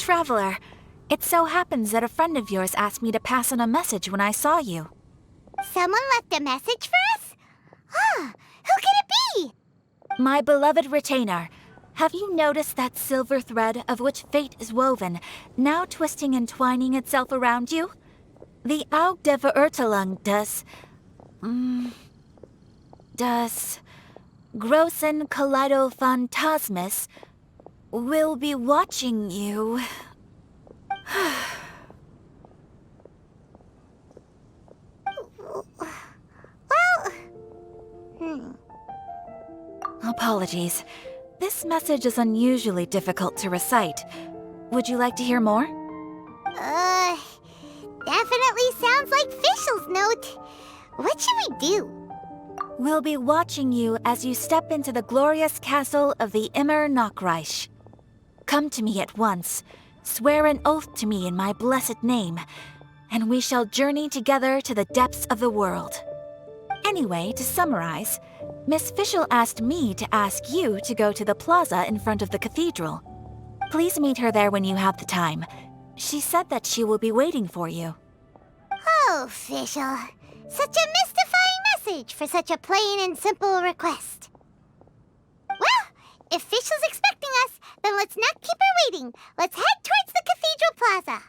Traveler. It so happens that a friend of yours asked me to pass on a message when I saw you. Someone left a message for us? Huh, who can it be? My beloved retainer, have you noticed that silver thread of which fate is woven, now twisting and twining itself around you? The Aug der Verurteilung does Großen Kaleido-Phantasmus will be watching you. Apologies. This message is unusually difficult to recite. Would you like to hear more? Definitely sounds like fischl's note. What should we do? We'll be watching you as you step into the glorious castle of the Immer Nachreich. Come to me at once, swear an oath to me in my blessed name, and we shall journey together to the depths of the world. Anyway, to summarize, Miss Fischl asked me to ask you to go to the plaza in front of the cathedral. Please meet her there when you have the time. She said that she will be waiting for you. Oh, fischl. Such a mystifying message for such a plain and simple request. Well, if fischl's expecting us, then let's not keep her waiting. Let's head towards the cathedral plaza.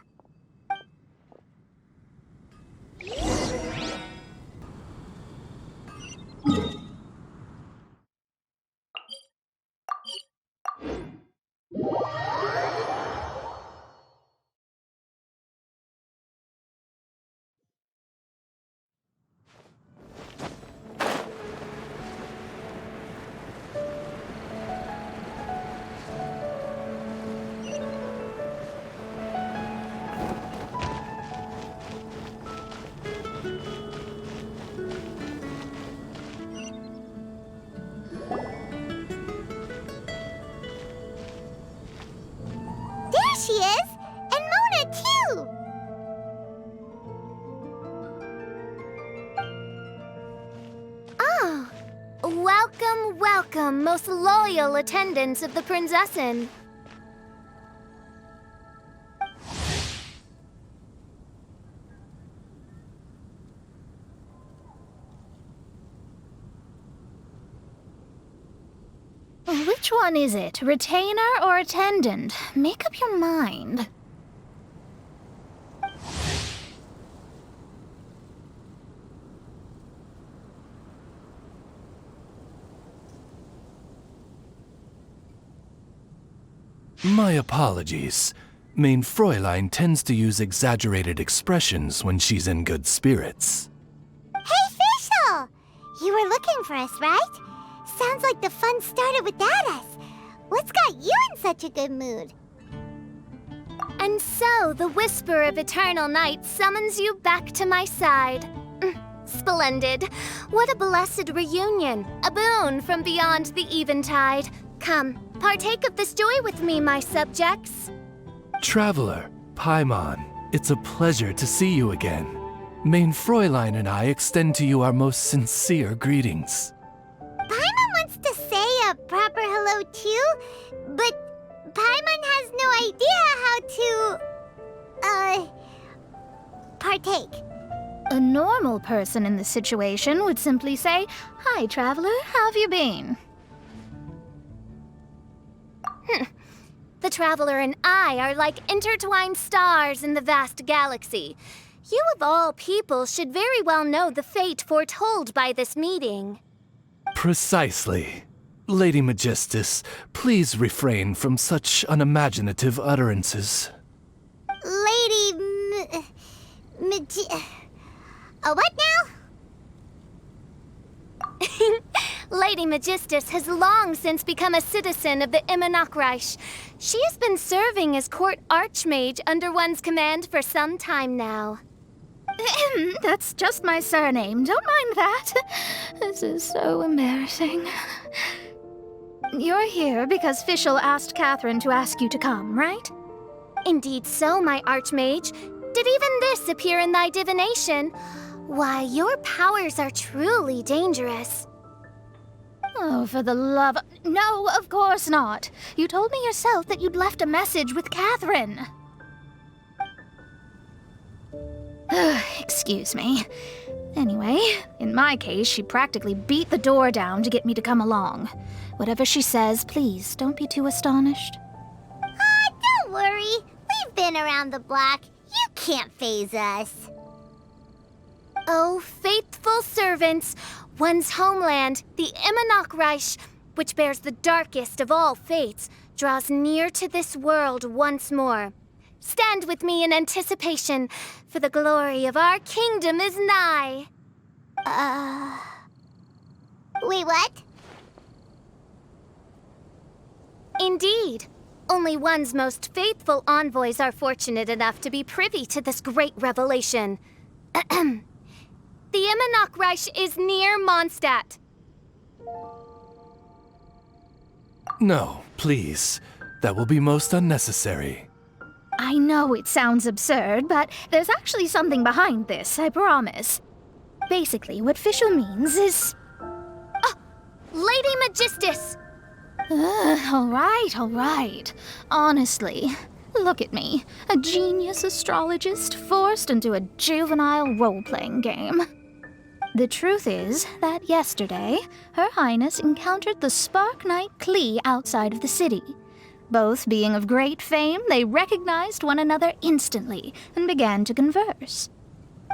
There she is! And Mona, too! Oh, welcome, welcome, most loyal attendants of the Prinzessin. Which one is it, retainer or attendant? Make up your mind. My apologies. Mein Fräulein tends to use exaggerated expressions when she's in good spirits. Hey, fischl! You were looking for us, right? Sounds like the fun started without us. What's got you in such a good mood? And so, the whisper of eternal night summons you back to my side. Splendid. What a blessed reunion. A boon from beyond the eventide. Come, partake of this joy with me, my subjects. Traveler, Paimon, it's a pleasure to see you again. Mein Fräulein and I extend to you our most sincere greetings. Paimon wants to say a proper hello too, but Paimon has no idea how to, partake. A normal person in this situation would simply say, "Hi, traveler, how have you been?" The traveler and I are like intertwined stars in the vast galaxy. You of all people should very well know the fate foretold by this meeting. Precisely. Lady Magistus, please refrain from such unimaginative utterances. What now? Lady Magistus has long since become a citizen of the Immer Nachreich. She has been serving as court archmage under one's command for some time now. That's just my surname. Don't mind that. This is so embarrassing. You're here because fischl asked Catherine to ask you to come, right? Indeed so, my archmage. Did even this appear in thy divination? Why, your powers are truly dangerous. Oh, Oh, for the love... No, of course not. You told me yourself that you'd left a message with Catherine. Excuse me. Anyway, in my case, she practically beat the door down to get me to come along. Whatever she says, please, don't be too astonished. Don't worry. We've been around the block. You can't faze us. Oh, faithful servants, one's homeland, the Immernochreich, which bears the darkest of all fates, draws near to this world once more. Stand with me in anticipation, for the glory of our kingdom is nigh. Wait, what? Indeed. Only one's most faithful envoys are fortunate enough to be privy to this great revelation. The Immernochreich is near Mondstadt. No, please. That will be most unnecessary. I know it sounds absurd, but there's actually something behind this, I promise. Basically, what fischl means is... Lady Magistus! All right. Honestly, look at me. A genius astrologist forced into a juvenile role-playing game. The truth is that yesterday, Her Highness encountered the Spark Knight Klee outside of the city. Both being of great fame, they recognized one another instantly and began to converse.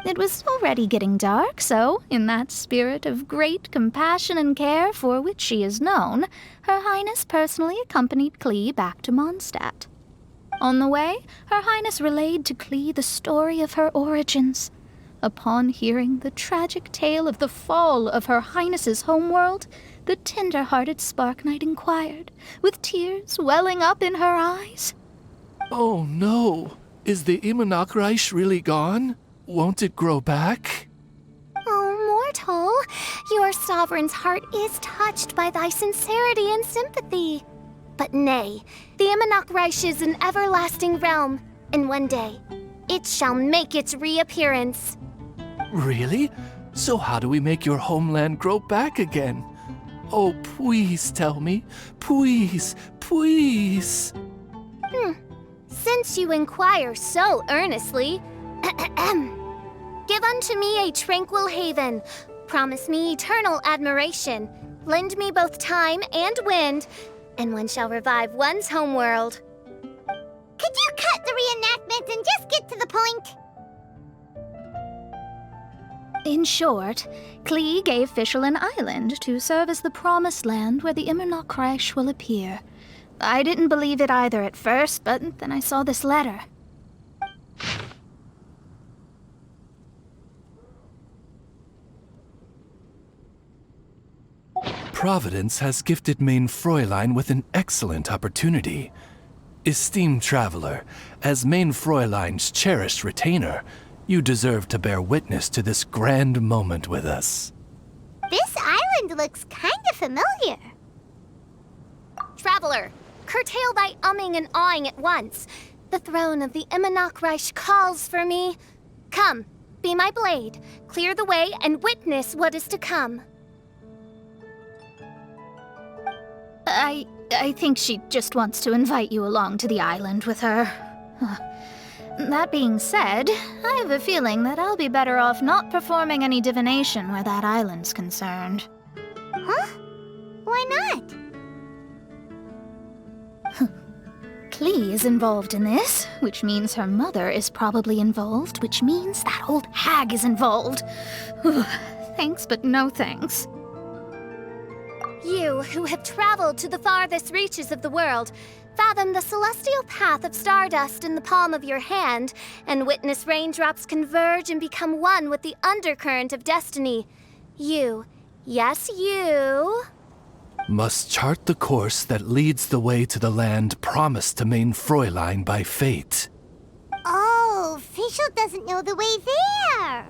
It was already getting dark, so, in that spirit of great compassion and care for which she is known, Her Highness personally accompanied Klee back to Mondstadt. On the way, Her Highness relayed to Klee the story of her origins. Upon hearing the tragic tale of the fall of Her Highness's homeworld, the tender-hearted Spark Knight inquired, with tears welling up in her eyes. Oh no! Is the Immernochreich really gone? Won't it grow back? Oh, mortal, your sovereign's heart is touched by thy sincerity and sympathy. But nay, the Immernochreich is an everlasting realm, and one day, it shall make its reappearance. Really? So how do we make your homeland grow back again? Oh, please tell me. Please. Since you inquire so earnestly, give unto me a tranquil haven, promise me eternal admiration, lend me both time and wind, and one shall revive one's homeworld. Could you cut the reenactment and just get to the point? In short, Klee gave fischl an island to serve as the promised land where the Immernochreich will appear. I didn't believe it either at first, but then I saw this letter. Providence has gifted Main Fräulein with an excellent opportunity. Esteemed traveler, as Main Fräulein's cherished retainer, you deserve to bear witness to this grand moment with us. This island looks kinda familiar. Traveler, curtail thy umming and awing at once. The throne of the Immernochreich calls for me. Come, be my blade, clear the way, and witness what is to come. I think she just wants to invite you along to the island with her. That being said, I have a feeling that I'll be better off not performing any divination where that island's concerned. Huh? Why not? Klee is involved in this, which means her mother is probably involved, which means that old hag is involved. Thanks, but no thanks. You, who have traveled to the farthest reaches of the world, fathom the celestial path of stardust in the palm of your hand, and witness raindrops converge and become one with the undercurrent of destiny. You, yes you... Must chart the course that leads the way to the land promised to Main Fräulein by fate. Oh, fischl doesn't know the way there.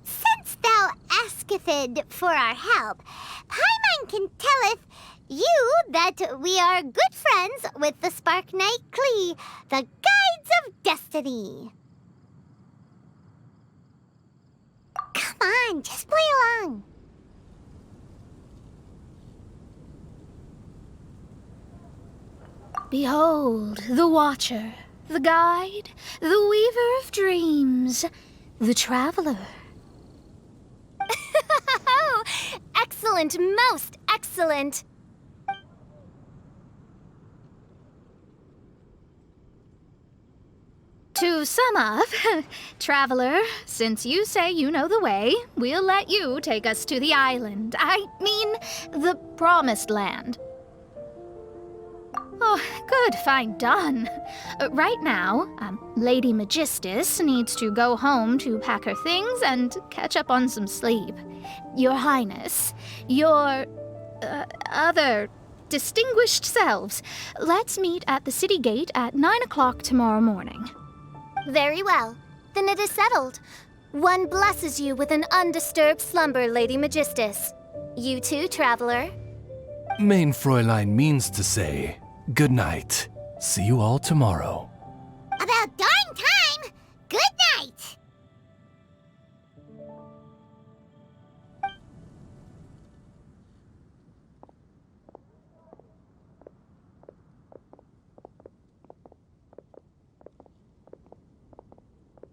Since thou asketh for our help, Paimon can telleth you that we are good friends with the Spark Knight Klee, the Guides of Destiny. Come on, just play along. Behold, the Watcher, the Guide, the Weaver of Dreams, the Traveler. Excellent, most excellent. To sum up, Traveler, since you say you know the way, we'll let you take us to the island. I mean, the Promised Land. Oh, good, fine, done. Right now, Lady Magistus needs to go home to pack her things and catch up on some sleep. Your Highness, your other distinguished selves, let's meet at the city gate at 9 o'clock tomorrow morning. Very well. Then it is settled. One blesses you with an undisturbed slumber, Lady Magistus. You too, Traveler. Main Fräulein means to say, good night. See you all tomorrow. About darn time! Good night!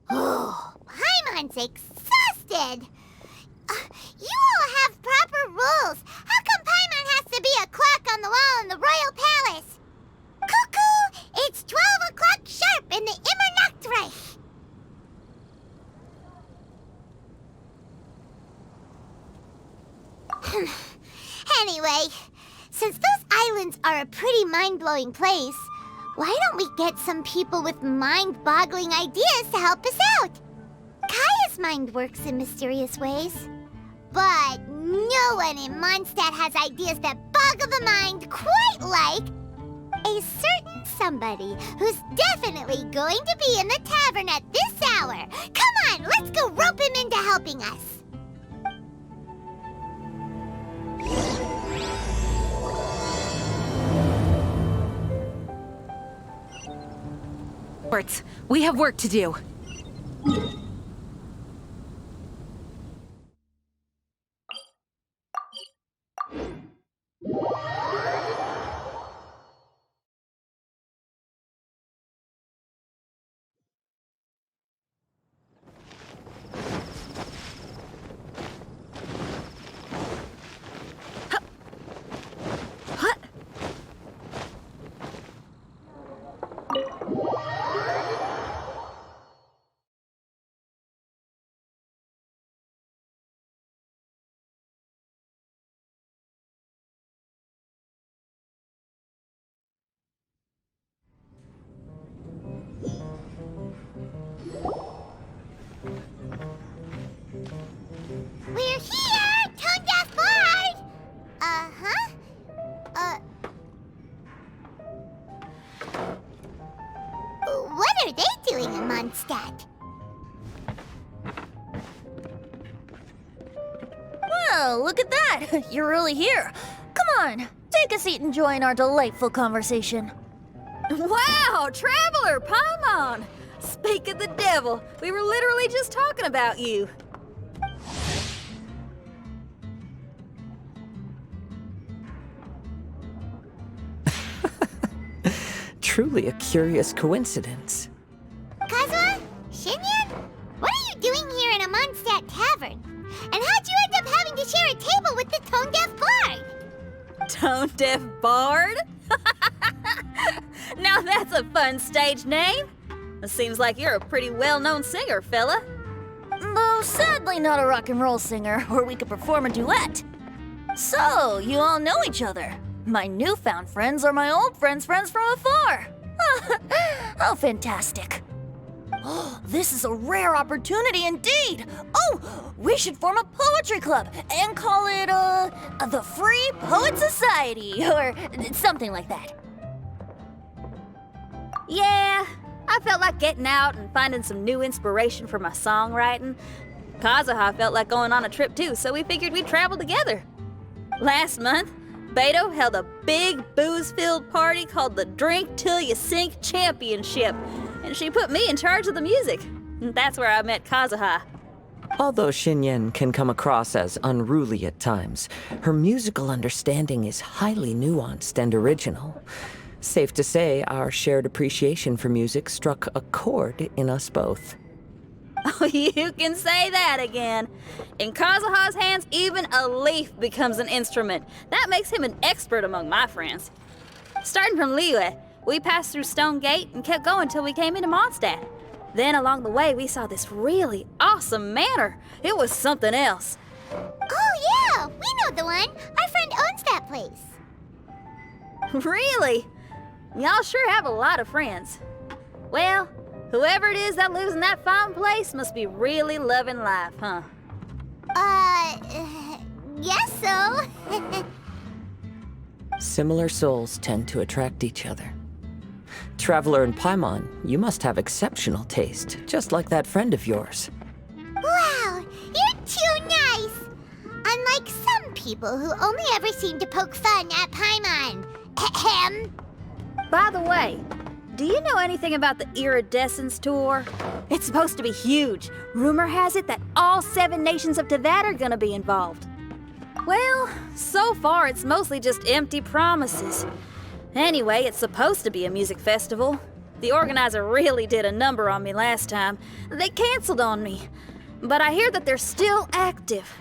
Oh, Paimon's exhausted! You all have proper rules. How come Paimon has to be a clock on the wall in the royal palace? Cuckoo! It's 12 o'clock sharp in the Immernachtreich! Anyway, since those islands are a pretty mind-blowing place, why don't we get some people with mind-boggling ideas to help us out? Kaya's mind works in mysterious ways. But no one in Mondstadt has ideas that boggle the mind quite like a certain somebody who's definitely going to be in the tavern at this hour. Come on, let's go rope him into helping us. We have work to do. We're here, Tone Deaf Bard! Uh-huh. What are they doing in Mondstadt? Well, look at that! You're really here. Come on, take a seat and join our delightful conversation. Wow, Traveler, Paimon! Speak of the devil, we were literally just talking about you. Truly a curious coincidence. Kazuha? Shinyan? What are you doing here in a Mondstadt tavern? And how'd you end up having to share a table with the Tone Deaf Bard? Tone Deaf Bard? Now that's a fun stage name. It seems like you're a pretty well-known singer, fella. Though sadly not a rock and roll singer, or we could perform a duet. So, you all know each other. My newfound friends are my old friends' friends from afar. How fantastic. Oh, this is a rare opportunity indeed. Oh, we should form a poetry club and call it, the Free Poet Society, or something like that. Yeah, I felt like getting out and finding some new inspiration for my songwriting. Kazuha felt like going on a trip too, so we figured we'd travel together. Last month, Beto held a big booze-filled party called the Drink Till You Sink Championship, and she put me in charge of the music. And that's where I met Kazuha. Although Shinyan can come across as unruly at times, her musical understanding is highly nuanced and original. Safe to say, our shared appreciation for music struck a chord in us both. Oh, you can say that again. In Kazuha's hands, even a leaf becomes an instrument. That makes him an expert among my friends. Starting from Liyue, we passed through Stone Gate and kept going till we came into Mondstadt. Then along the way, we saw this really awesome manor. It was something else. Oh, yeah, we know the one. Our friend owns that place. Really? Y'all sure have a lot of friends. Well, whoever it is that lives in that fine place must be really loving life, huh? Guess so. Similar souls tend to attract each other. Traveler and Paimon, you must have exceptional taste, just like that friend of yours. Wow, you're too nice. Unlike some people who only ever seem to poke fun at Paimon. Ahem. By the way, do you know anything about the Iridescence Tour? It's supposed to be huge. Rumor has it that all 7 nations of Tevat are gonna be involved. Well, so far it's mostly just empty promises. Anyway, it's supposed to be a music festival. The organizer really did a number on me last time. They canceled on me. But I hear that they're still active.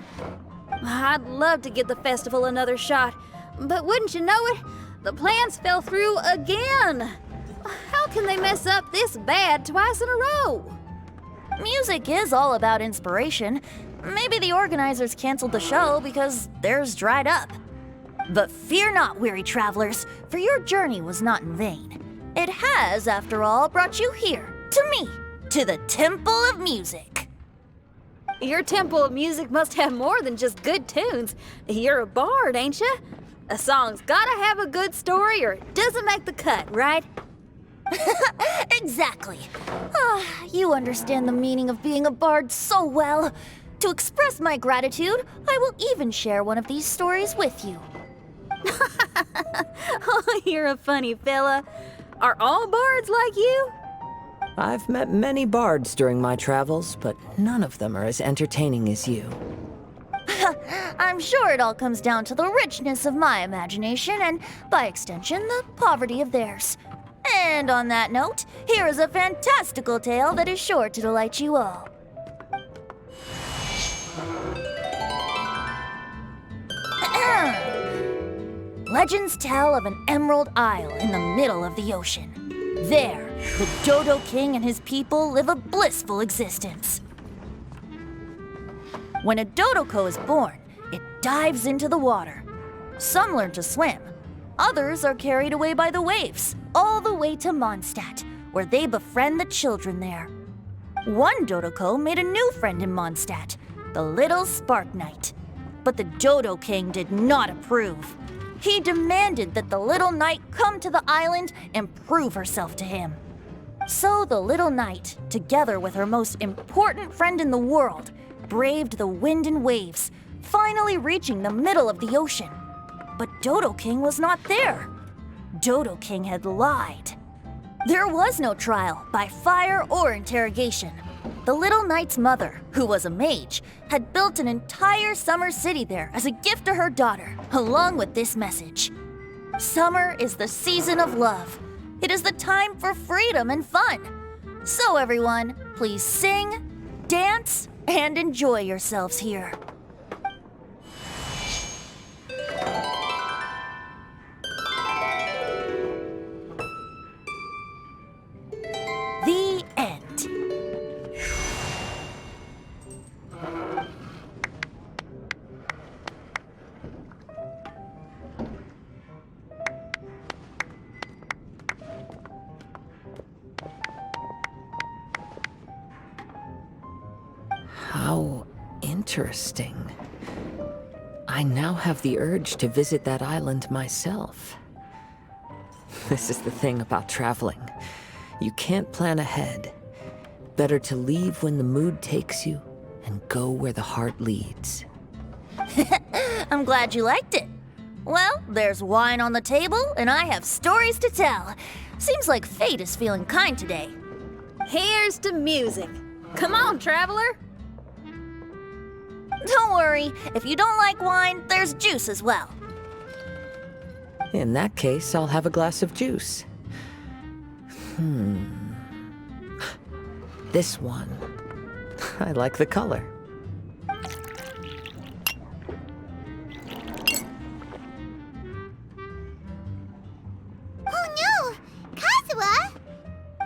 I'd love to give the festival another shot. But wouldn't you know it? The plans fell through again. How can they mess up this bad twice in a row? Music is all about inspiration. Maybe the organizers canceled the show because theirs dried up. But fear not, weary travelers, for your journey was not in vain. It has, after all, brought you here, to me, to the Temple of Music. Your Temple of Music must have more than just good tunes. You're a bard, ain't ya? A song's gotta have a good story or it doesn't make the cut, right? Exactly. You understand the meaning of being a bard so well. To express my gratitude, I will even share one of these stories with you. Oh, you're a funny fella. Are all bards like you? I've met many bards during my travels, but none of them are as entertaining as you. I'm sure it all comes down to the richness of my imagination and, by extension, the poverty of theirs. And on that note, here is a fantastical tale that is sure to delight you all. Legends tell of an emerald isle in the middle of the ocean. There, the Dodo King and his people live a blissful existence. When a Dodoko is born, it dives into the water. Some learn to swim. Others are carried away by the waves, all the way to Mondstadt, where they befriend the children there. One Dodoko made a new friend in Mondstadt, the little Spark Knight. But the Dodo King did not approve. He demanded that the little knight come to the island and prove herself to him. So the little knight, together with her most important friend in the world, braved the wind and waves, finally reaching the middle of the ocean. But Dodo King was not there. Dodo King had lied. There was no trial by fire or interrogation. The little knight's mother, who was a mage, had built an entire summer city there as a gift to her daughter, along with this message. Summer is the season of love. It is the time for freedom and fun. So everyone, please sing, dance, and enjoy yourselves here. The end. How interesting. I now have the urge to visit that island myself. This is the thing about traveling. You can't plan ahead. Better to leave when the mood takes you and go where the heart leads. I'm glad you liked it. Well, there's wine on the table, and I have stories to tell. Seems like fate is feeling kind today. Here's to music. Come on, traveler. Don't worry, if you don't like wine, there's juice as well. In that case, I'll have a glass of juice. This one. I like the color. Oh no! Kazuha!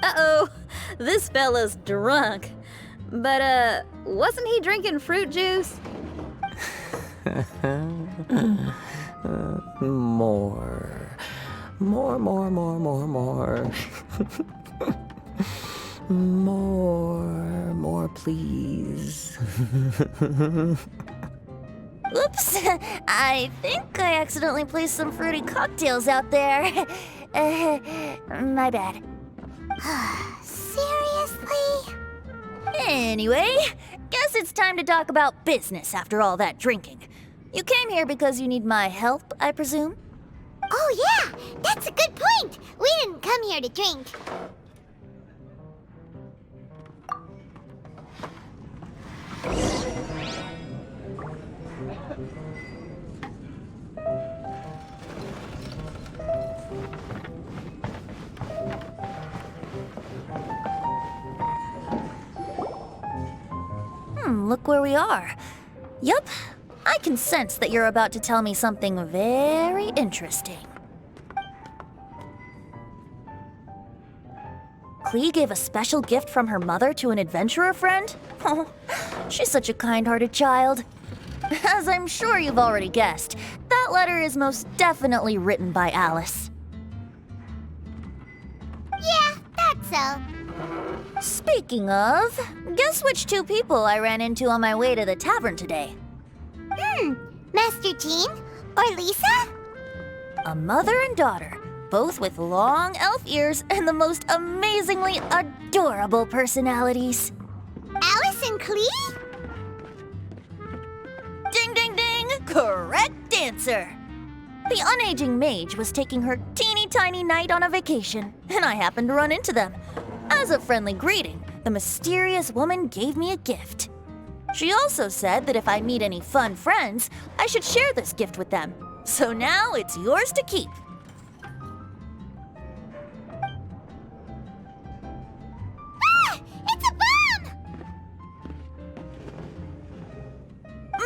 Uh-oh, this fella's drunk. But, wasn't he drinking fruit juice? More. More. More, please. Oops, I think I accidentally placed some fruity cocktails out there. My bad. Seriously? Anyway, guess it's time to talk about business after all that drinking. You came here because you need my help, I presume? Oh yeah, that's a good point. We didn't come here to drink. Look where we are. Yup, I can sense that you're about to tell me something very interesting. Klee gave a special gift from her mother to an adventurer friend? Oh, she's such a kind-hearted child. As I'm sure you've already guessed, that letter is most definitely written by Alice. Yeah, that's so. Speaking of, guess which two people I ran into on my way to the tavern today? Master Jean? Or Lisa? A mother and daughter, both with long elf ears and the most amazingly adorable personalities. Alice and Klee? Ding, ding, ding! Correct answer! The unaging mage was taking her teeny tiny knight on a vacation, and I happened to run into them. As a friendly greeting, the mysterious woman gave me a gift. She also said that if I meet any fun friends, I should share this gift with them. So now it's yours to keep. Ah! It's a bomb!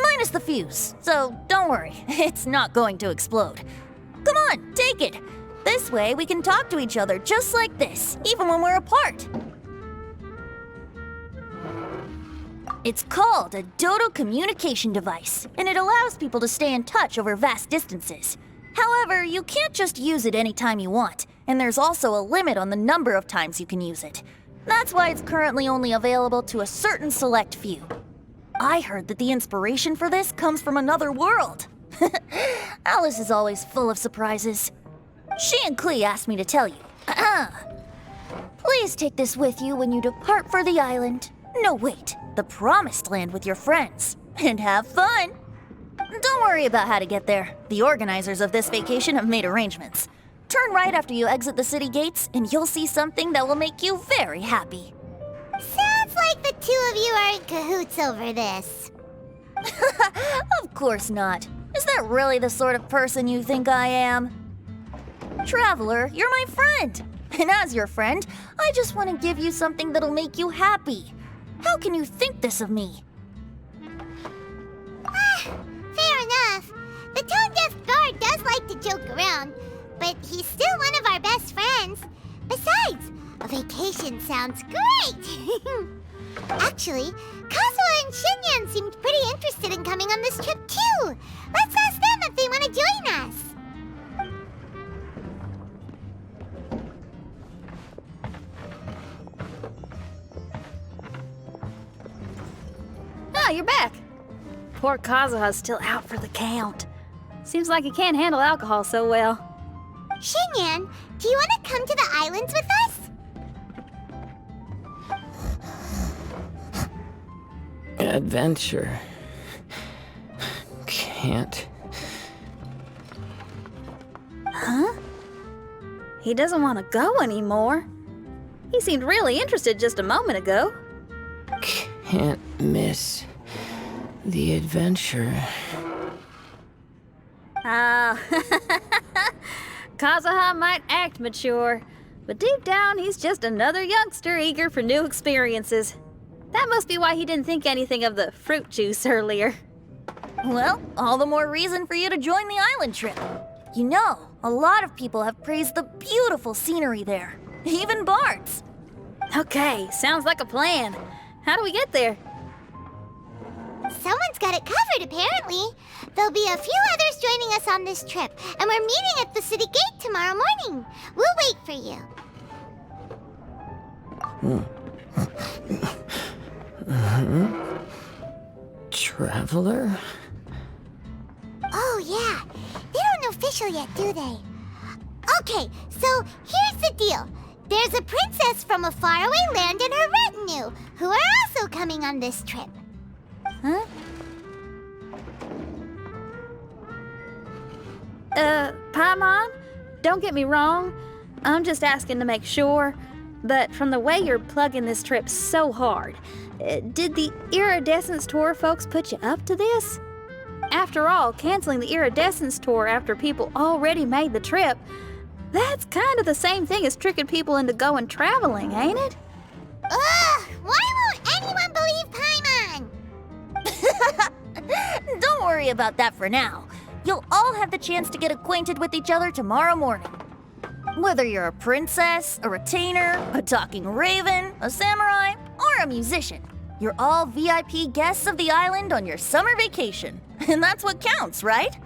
Minus the fuse, so don't worry, it's not going to explode. Come on, take it. This way we can talk to each other just like this, even when we're apart. It's called a Dodo communication device, and it allows people to stay in touch over vast distances. However, you can't just use it anytime you want, and there's also a limit on the number of times you can use it. That's why it's currently only available to a certain select few. I heard that the inspiration for this comes from another world. Alice is always full of surprises. She and Klee asked me to tell you. Please take this with you when you depart for the island. No, wait, the Promised Land with your friends. And have fun! Don't worry about how to get there. The organizers of this vacation have made arrangements. Turn right after you exit the city gates, and you'll see something that will make you very happy. Sounds like the two of you are in cahoots over this. Of course not. Is that really the sort of person you think I am? Traveler, you're my friend. And as your friend, I just want to give you something that'll make you happy. How can you think this of me? Fair enough. The tone-deaf guard does like to joke around, but he's still one of our best friends. Besides, a vacation sounds great! Actually, Kazuha and Shinyan seemed pretty interested in coming on this trip too. Let's ask them if they want to join us. Ah, you're back. Poor Kazuha's still out for the count. Seems like he can't handle alcohol so well. Shinyan, do you want to come to the islands with us? Adventure. Can't. Huh? He doesn't want to go anymore. He seemed really interested just a moment ago. Can't miss the adventure. Ah, Kazuha might act mature, but deep down he's just another youngster eager for new experiences. That must be why he didn't think anything of the fruit juice earlier. Well, all the more reason for you to join the island trip. You know, a lot of people have praised the beautiful scenery there. Even Bart's. Okay, sounds like a plan. How do we get there? Someone's got it covered, apparently. There'll be a few others joining us on this trip, and we're meeting at the city gate tomorrow morning. We'll wait for you. Traveler? Oh, yeah. They don't know fischl yet, do they? Okay, so here's the deal. There's a princess from a faraway land and her retinue, who are also coming on this trip. Huh? Paimon? Don't get me wrong. I'm just asking to make sure. But from the way you're plugging this trip so hard, did the Iridescence Tour folks put you up to this? After all, canceling the Iridescence Tour after people already made the trip, that's kind of the same thing as tricking people into going traveling, ain't it? Ugh! Why won't anyone believe Paimon? Don't worry about that for now. You'll all have the chance to get acquainted with each other tomorrow morning. Whether you're a princess, a retainer, a talking raven, a samurai, or a musician, you're all VIP guests of the island on your summer vacation. And that's what counts, right?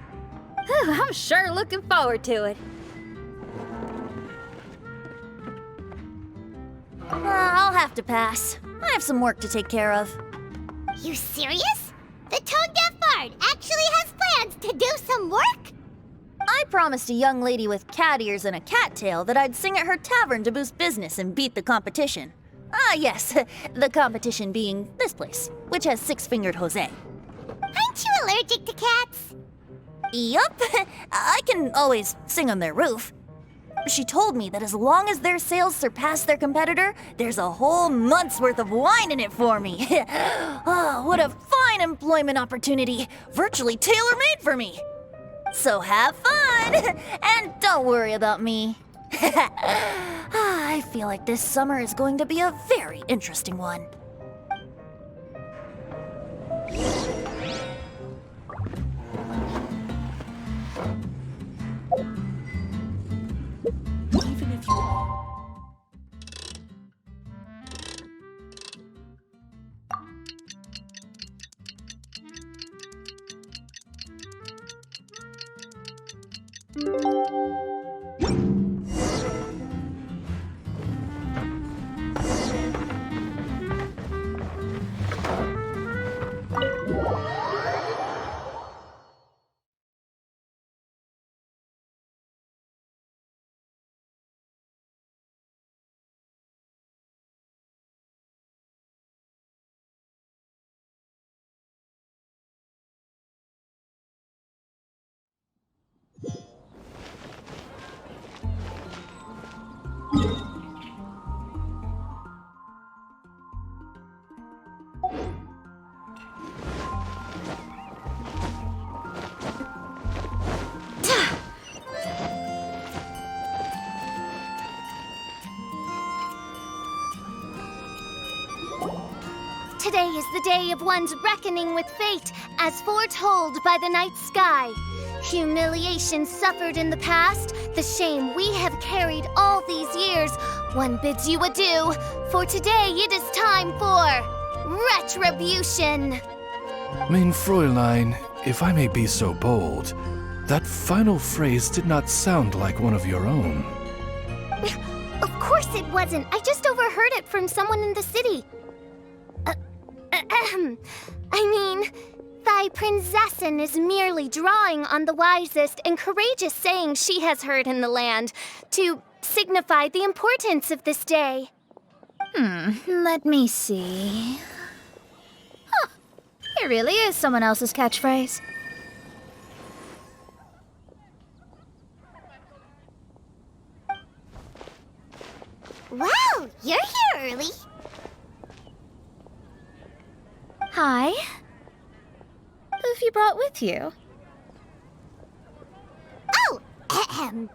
I'm sure looking forward to it. I'll have to pass. I have some work to take care of. You serious? The tone-deaf bard actually has plans to do some work? I promised a young lady with cat ears and a cattail that I'd sing at her tavern to boost business and beat the competition. Ah, yes, the competition being this place, which has six-fingered Jose. Aren't you allergic to cats? Yup, I can always sing on their roof. She told me that as long as their sales surpass their competitor, there's a whole month's worth of wine in it for me. Oh, what a fine employment opportunity, virtually tailor-made for me. So have fun, and don't worry about me. I feel like this summer is going to be a very interesting one. Even if you... Today is the day of one's reckoning with fate, as foretold by the night sky. Humiliation suffered in the past, the shame we have carried all these years, one bids you adieu, for today it is time for retribution. Mein Fräulein, if I may be so bold, that final phrase did not sound like one of your own. Of course it wasn't. I just overheard it from someone in the city. I mean, thy prinzessin is merely drawing on the wisest and courageous saying she has heard in the land to signify the importance of this day. Let me see. Huh, it really is someone else's catchphrase. Wow, you're here early. Hi. Who have you brought with you? Oh, I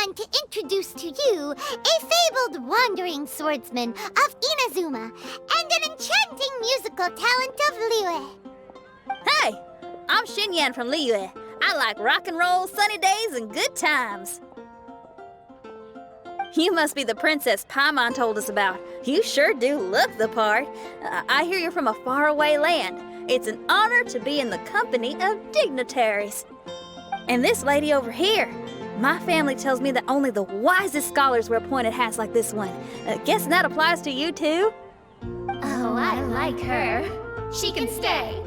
on to introduce to you a fabled wandering swordsman of Inazuma and an enchanting musical talent of Liyue. Hey, I'm Xinyan from Liyue. I like rock and roll, sunny days, and good times. You must be the princess Paimon told us about. You sure do look the part. I hear you're from a faraway land. It's an honor to be in the company of dignitaries. And this lady over here, my family tells me that only the wisest scholars wear pointed hats like this one. Guessing that applies to you too? Oh, I like her. She can stay.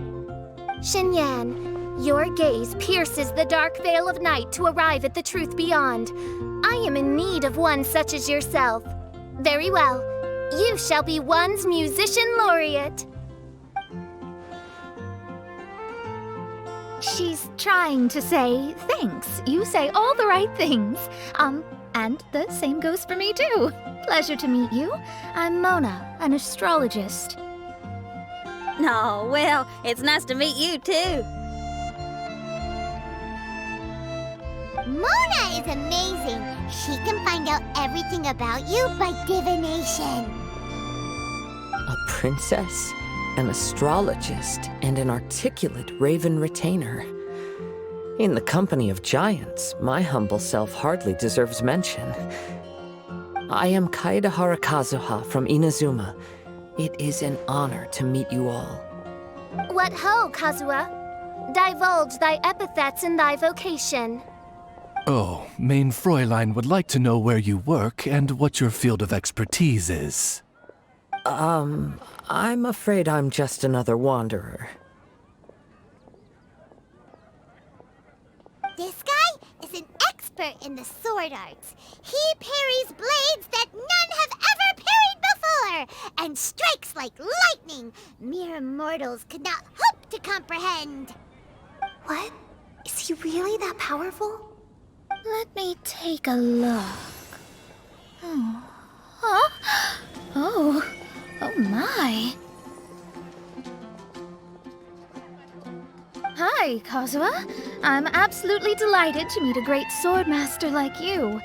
Xinyan, your gaze pierces the dark veil of night to arrive at the truth beyond. I am in need of one such as yourself. Very well. You shall be one's musician laureate. She's trying to say thanks. You say all the right things. And the same goes for me too. Pleasure to meet you. I'm Mona, an astrologist. No, well, it's nice to meet you too. Mona is amazing. She can find out everything about you by divination. A princess, an astrologist, and an articulate raven retainer. In the company of giants, my humble self hardly deserves mention. I am Kaeda Harakazuha from Inazuma. It is an honor to meet you all. What ho, Kazuha? Divulge thy epithets and thy vocation. Oh, Main Fräulein would like to know where you work and what your field of expertise is. I'm afraid I'm just another wanderer. This guy is an expert in the sword arts. He parries blades that none have ever parried before, and strikes like lightning mere mortals could not hope to comprehend. What? Is he really that powerful? Let me take a look. Huh? Oh my. Hi, Kazuha. I'm absolutely delighted to meet a great swordmaster like you.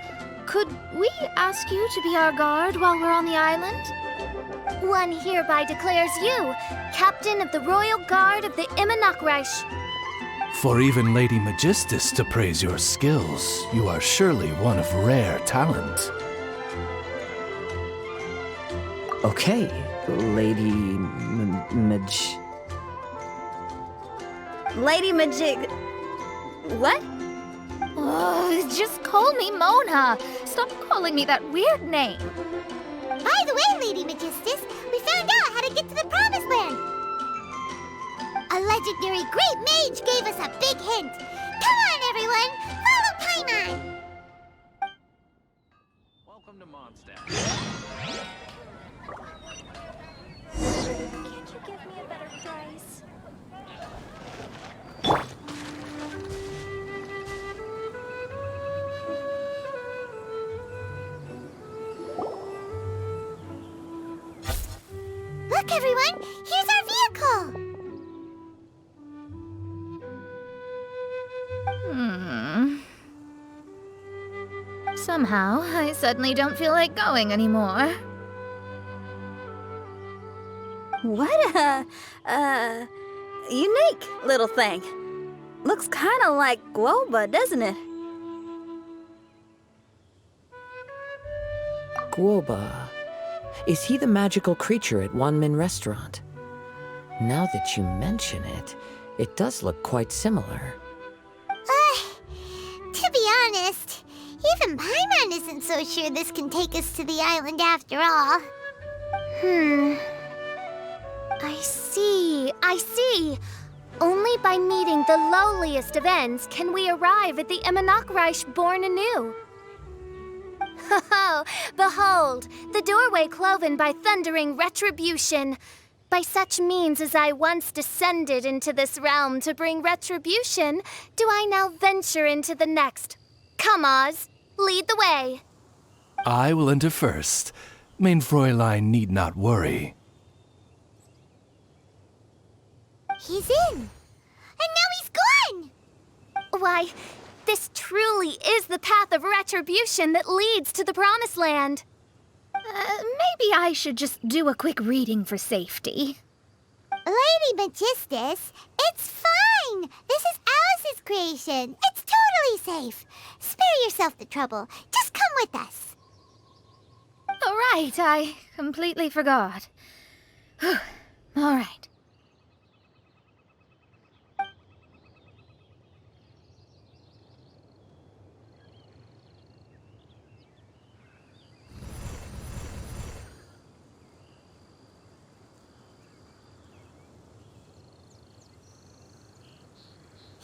Could we ask you to be our guard while we're on the island? One hereby declares you Captain of the Royal Guard of the Imanakreich. For even Lady Magistus to praise your skills, you are surely one of rare talent. Okay, Lady Lady Majig... What? Oh, just call me Mona. Stop calling me that weird name. By the way, Lady Magistus, we found out how to get to the Promised Land. A legendary great mage gave us a big hint. Come on, everyone! Follow Paimon! Welcome to Mondstadt. Can't you give me a better price? Look, everyone! Here's our vehicle! Somehow, I suddenly don't feel like going anymore. What a unique little thing. Looks kind of like Guoba, doesn't it? Guoba. Is he the magical creature at Wanmin Restaurant? Now that you mention it, it does look quite similar. To be honest, even Paimon isn't so sure this can take us to the island after all. I see. Only by meeting the lowliest of ends can we arrive at the Imanakreich born anew. Ho, behold, the doorway cloven by thundering retribution. By such means as I once descended into this realm to bring retribution, do I now venture into the next. Come, Oz, lead the way. I will enter first. Main Fräulein need not worry. He's in. And now he's gone! Why, This truly is the path of retribution that leads to the Promised Land. Maybe I should just do a quick reading for safety. Lady Magistus, it's fine. This is Alice's creation. It's totally safe. Spare yourself the trouble. Just come with us. All right, I completely forgot. All right.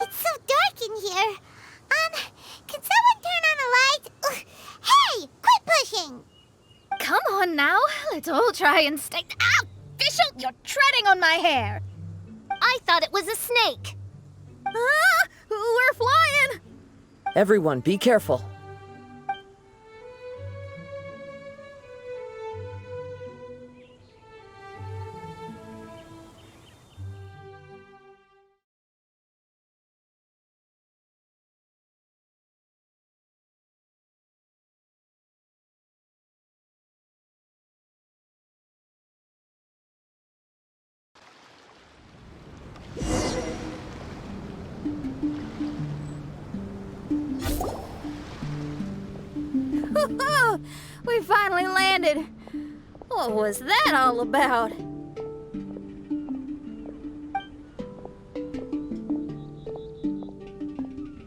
It's so dark in here. Can someone turn on a light? Ugh. Hey, quit pushing. Come on now, let's all try and stay. Ow! Fischl, you're treading on my hair. I thought it was a snake. Ah, we're flying! Everyone, be careful. We finally landed. What was that all about?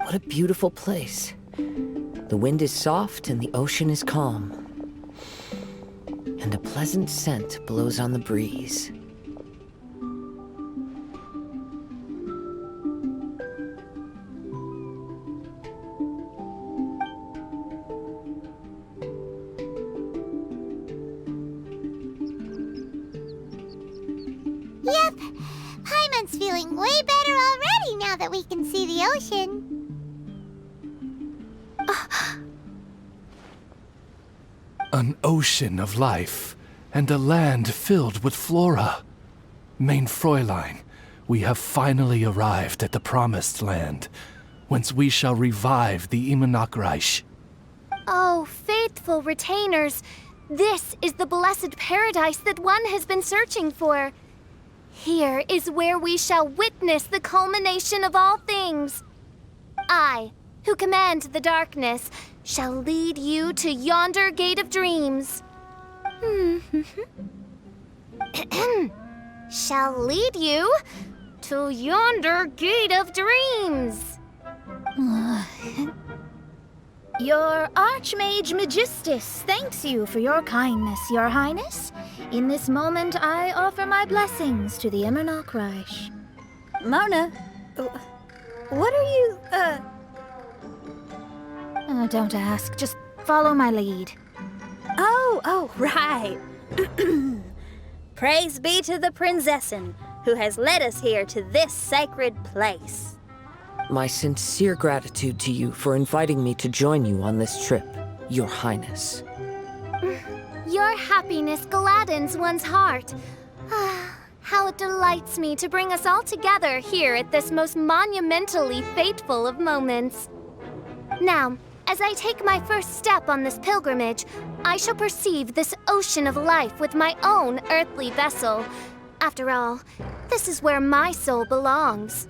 What a beautiful place. The wind is soft and the ocean is calm. And a pleasant scent blows on the breeze. Yep, Paimon's feeling way better already now that we can see the ocean. An ocean of life, and a land filled with flora. Mein Fräulein, we have finally arrived at the Promised Land, whence we shall revive the Immernachtreich. Oh, faithful retainers, this is the blessed paradise that one has been searching for. Here is where we shall witness the culmination of all things. I, who command the darkness, shall lead you to yonder gate of dreams. Shall lead you to yonder gate of dreams. Your Archmage Magistus thanks you for your kindness, Your Highness. In this moment, I offer my blessings to the Immernachtreich. Mona, what are you, Oh, don't ask. Just follow my lead. Oh, right. Praise be to the Prinzessin, who has led us here to this sacred place. My sincere gratitude to you for inviting me to join you on this trip, Your Highness. Your happiness gladdens one's heart. How it delights me to bring us all together here at this most monumentally fateful of moments. Now, as I take my first step on this pilgrimage, I shall perceive this ocean of life with my own earthly vessel. After all, this is where my soul belongs.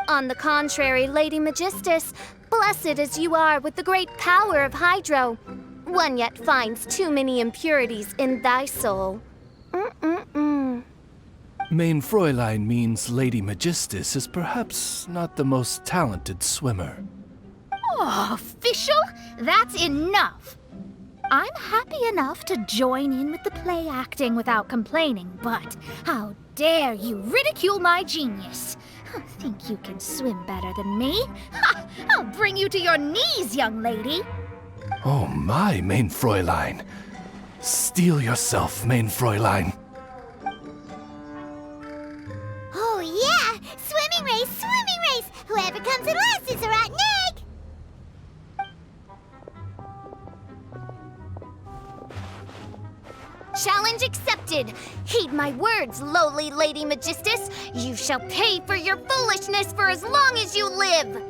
On the contrary, Lady Magistus, blessed as you are with the great power of Hydro, one yet finds too many impurities in thy soul. Mein Fräulein means Lady Magistus is perhaps not the most talented swimmer. Oh, Fischl, that's enough. I'm happy enough to join in with the play acting without complaining, but how dare you ridicule my genius? Think you can swim better than me? Ha! I'll bring you to your knees, young lady. Oh my, Mein Fräulein. Steel yourself, Mein Fräulein. Oh yeah, swimming race! Whoever comes in last is a rotten egg! Challenge accepted. Heed my words, lowly Lady Magistus. You shall pay for your foolishness for as long as you live.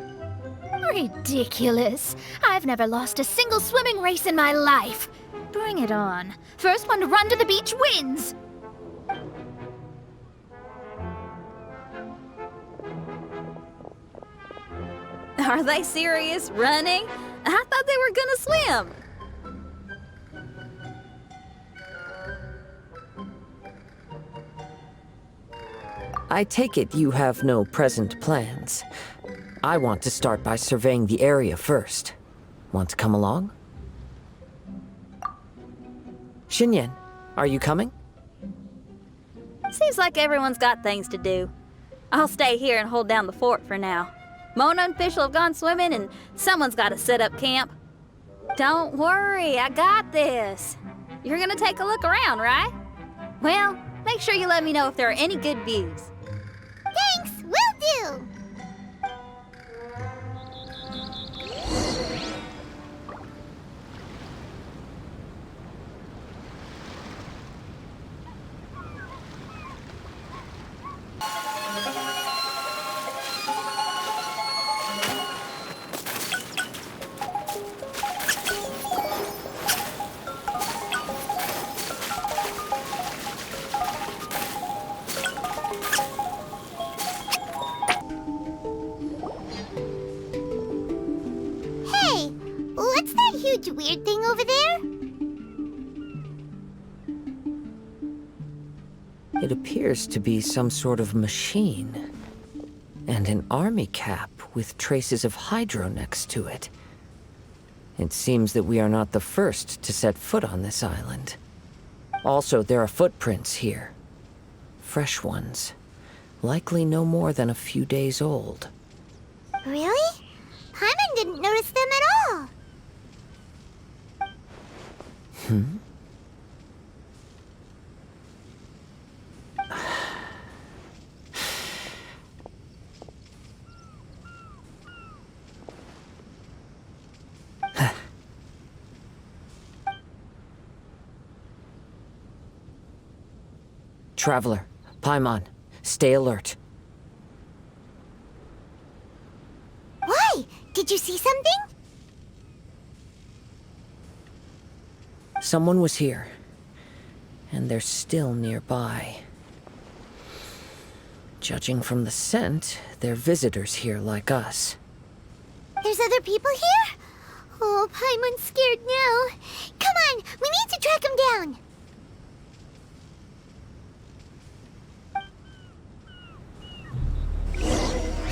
Ridiculous. I've never lost a single swimming race in my life. Bring it on. First one to run to the beach wins. Are they serious? Running? I thought they were gonna swim. I take it you have no present plans. I want to start by surveying the area first. Want to come along? Xinyan, are you coming? Seems like everyone's got things to do. I'll stay here and hold down the fort for now. Mona and fischl have gone swimming, and someone's got to set up camp. Don't worry, I got this. You're gonna take a look around, right? Well, make sure you let me know if there are any good views. Thanks, will do! Hey, what's that huge weird thing over there? It appears to be some sort of machine. And an army cap with traces of hydro next to it. It seems that we are not the first to set foot on this island. Also, there are footprints here. Fresh ones. Likely no more than a few days old. Really? Paimon didn't notice them at all. Traveler, Paimon, stay alert. Why? Did you see something? Someone was here. And they're still nearby. Judging from the scent, they're visitors here like us. There's other people here? Oh, Paimon's scared now. Come on, we need to track him down.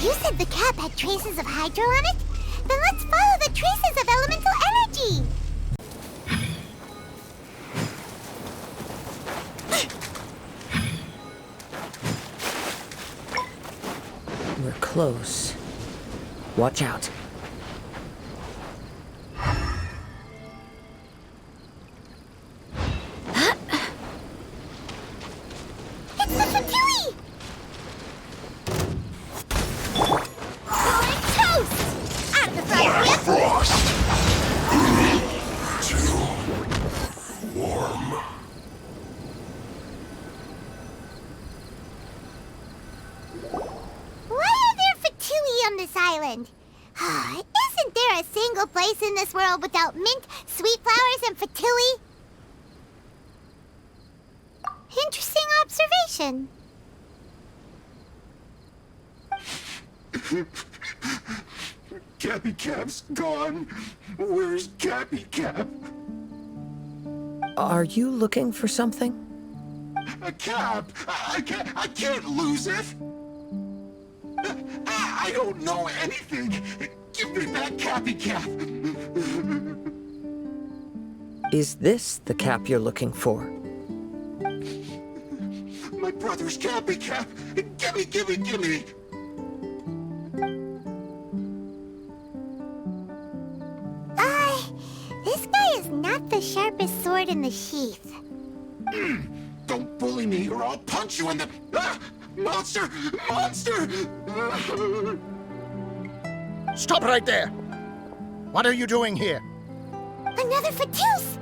You said the cap had traces of hydro on it? Then let's follow the traces of elemental energy. We're close. Watch out. It's the Fatui! Like toast! Out of the fried whip! Frost! Too warm. Why are there Fatui on this island? Isn't there a single place in this world without mint, sweet flowers, and Fatui? Interesting observation. Cappy Cap's gone. Where's Cappy Cap? Are you looking for something? A cap! I can't lose it! I don't know anything! Give me that Cappy Cap! Is this the cap you're looking for? My brother's Cappy Cap! Gimme, gimme, gimme! This guy is not the sharpest sword in the sheath. Don't bully me or I'll punch you in the... Ah! Monster! Monster! Stop right there! What are you doing here? Another Fatus!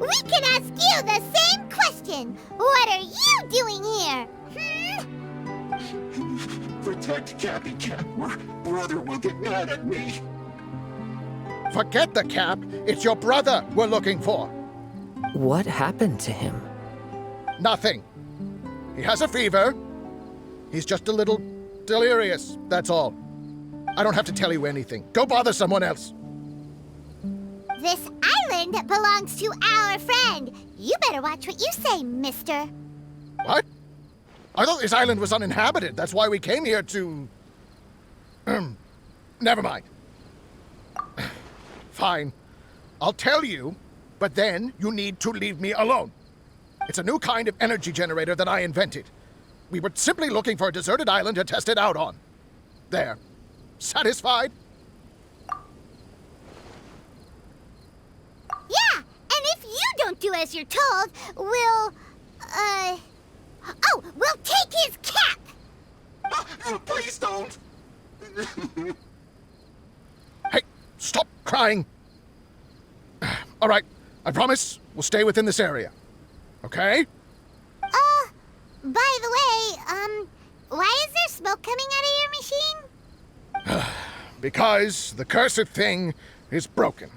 We can ask you the same question! What are you doing here? Protect Cappy Cap or brother will get mad at me. Forget the cap. It's your brother we're looking for. What happened to him? Nothing. He has a fever. He's just a little delirious, that's all. I don't have to tell you anything. Go bother someone else. This island belongs to our friend. You better watch what you say, mister. What? I thought this island was uninhabited. That's why we came here to... Never mind. Fine. I'll tell you, but then you need to leave me alone. It's a new kind of energy generator that I invented. We were simply looking for a deserted island to test it out on. There. Satisfied? Yeah, and if you don't do as you're told, we'll take his cap! Please don't. Hey, stop crying. All right, I promise we'll stay within this area. Okay? By the way, why is there smoke coming out of your machine? Because the cursed thing is broken.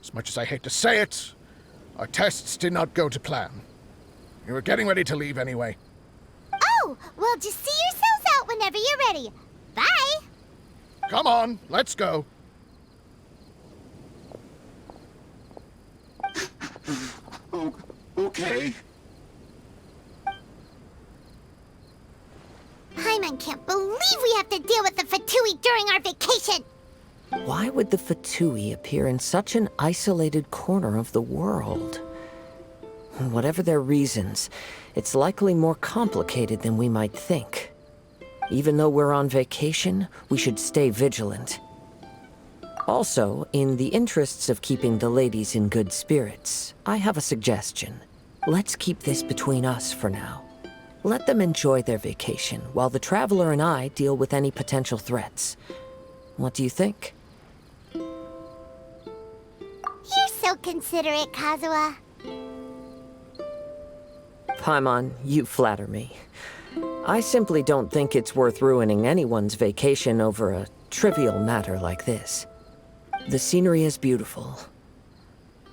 As much as I hate to say it, our tests did not go to plan. We were getting ready to leave anyway. Oh, well, just see yourselves out whenever you're ready. Bye! Come on, let's go. Oh, okay. Paimon can't believe we have to deal with the Fatui during our vacation! Why would the Fatui appear in such an isolated corner of the world? Whatever their reasons, it's likely more complicated than we might think. Even though we're on vacation, we should stay vigilant. Also, in the interests of keeping the ladies in good spirits, I have a suggestion. Let's keep this between us for now. Let them enjoy their vacation, while the Traveler and I deal with any potential threats. What do you think? You're so considerate, Kazuha. Paimon, you flatter me. I simply don't think it's worth ruining anyone's vacation over a trivial matter like this. The scenery is beautiful.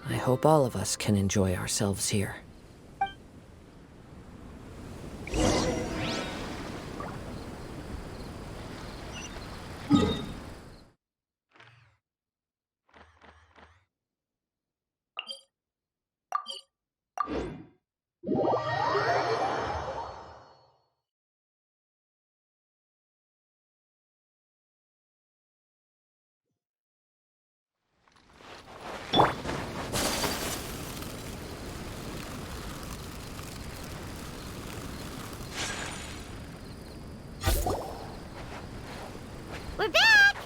I hope all of us can enjoy ourselves here. We're back!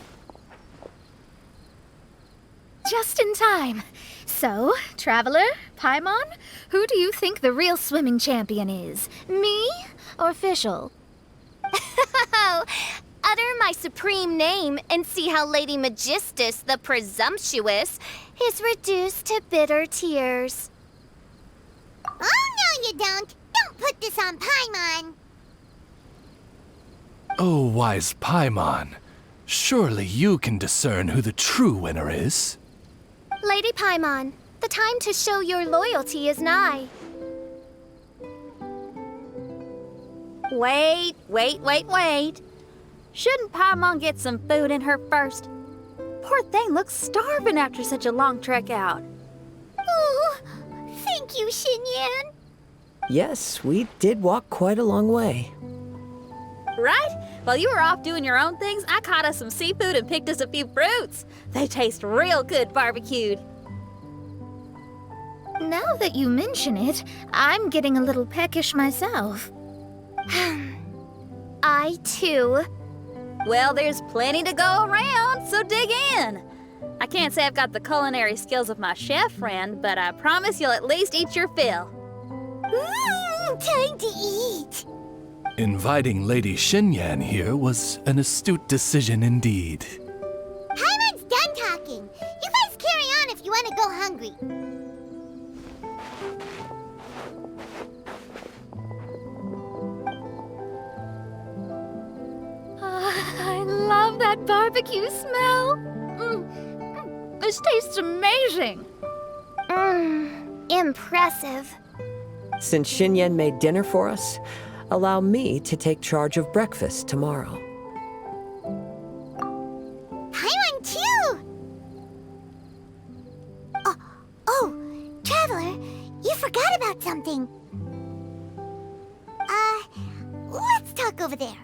Just in time. So, Traveler, Paimon, who do you think the real swimming champion is? Me or fischl? Utter my supreme name and see how Lady Magistus, the presumptuous, is reduced to bitter tears. Oh, no, you don't. Don't put this on Paimon. Oh, wise Paimon. Surely you can discern who the true winner is. Lady Paimon, the time to show your loyalty is nigh. Wait. Shouldn't Paimon get some food in her first? Poor thing looks starving after such a long trek out. Oh, thank you, Xinyan. Yes, we did walk quite a long way. Right? While you were off doing your own things, I caught us some seafood and picked us a few fruits. They taste real good barbecued. Now that you mention it, I'm getting a little peckish myself. I, too. Well, there's plenty to go around, so dig in. I can't say I've got the culinary skills of my chef friend, but I promise you'll at least eat your fill. Time to eat. Inviting Lady Xinyan here was an astute decision indeed. Paimon's done talking. You guys carry on if you want to go hungry. I love that barbecue smell. This tastes amazing. Impressive. Since Xinyan made dinner for us, allow me to take charge of breakfast tomorrow. Paimon too! Oh, Traveler, you forgot about something. Let's talk over there.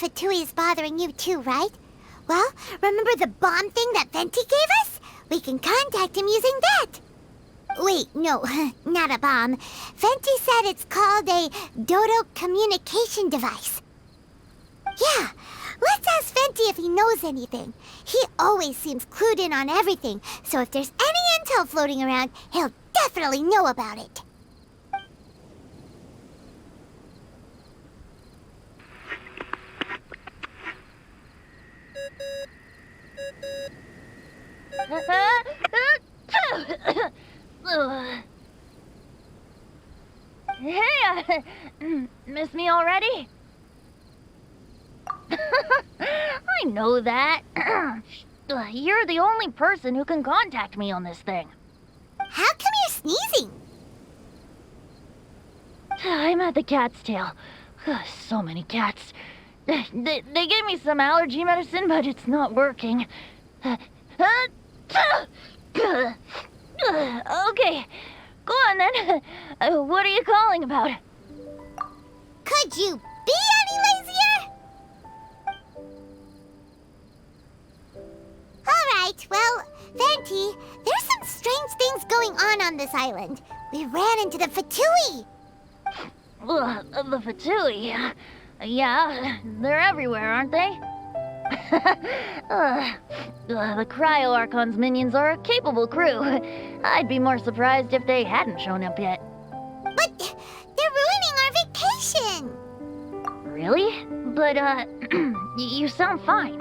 Fatui is bothering you too, right? Well, remember the bomb thing that Venti gave us? We can contact him using that. Wait, no, not a bomb. Venti said it's called a Dodo communication device. Yeah, let's ask Venti if he knows anything. He always seems clued in on everything, so if there's any intel floating around, he'll definitely know about it. Hey, miss me already? I know that. You're the only person who can contact me on this thing. How come you're sneezing? I'm at the cat's tail. So many cats. They gave me some allergy medicine, but it's not working. Okay, go on then. What are you calling about? Could you be any lazier? Alright, well, Venti, there's some strange things going on this island. We ran into the Fatui. The Fatui? Yeah, they're everywhere, aren't they? The Cryo Archon's minions are a capable crew. I'd be more surprised if they hadn't shown up yet. But they're ruining our vacation! Really? But, you sound fine.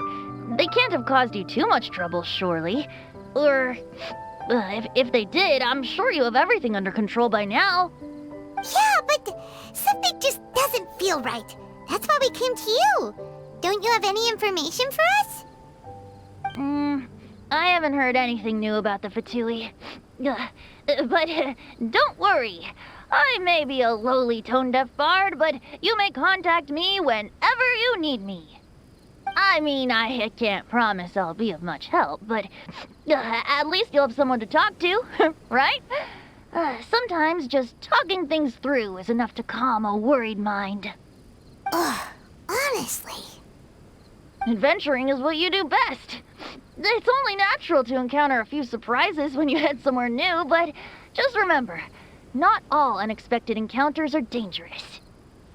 They can't have caused you too much trouble, surely. Or, if they did, I'm sure you have everything under control by now. Yeah, but something just doesn't feel right. That's why we came to you. Don't you have any information for us? I haven't heard anything new about the Fatui. But don't worry. I may be a lowly tone-deaf bard, but you may contact me whenever you need me. I mean, I can't promise I'll be of much help, but at least you'll have someone to talk to, right? Sometimes just talking things through is enough to calm a worried mind. Honestly. Adventuring is what you do best. It's only natural to encounter a few surprises when you head somewhere new, but just remember, not all unexpected encounters are dangerous.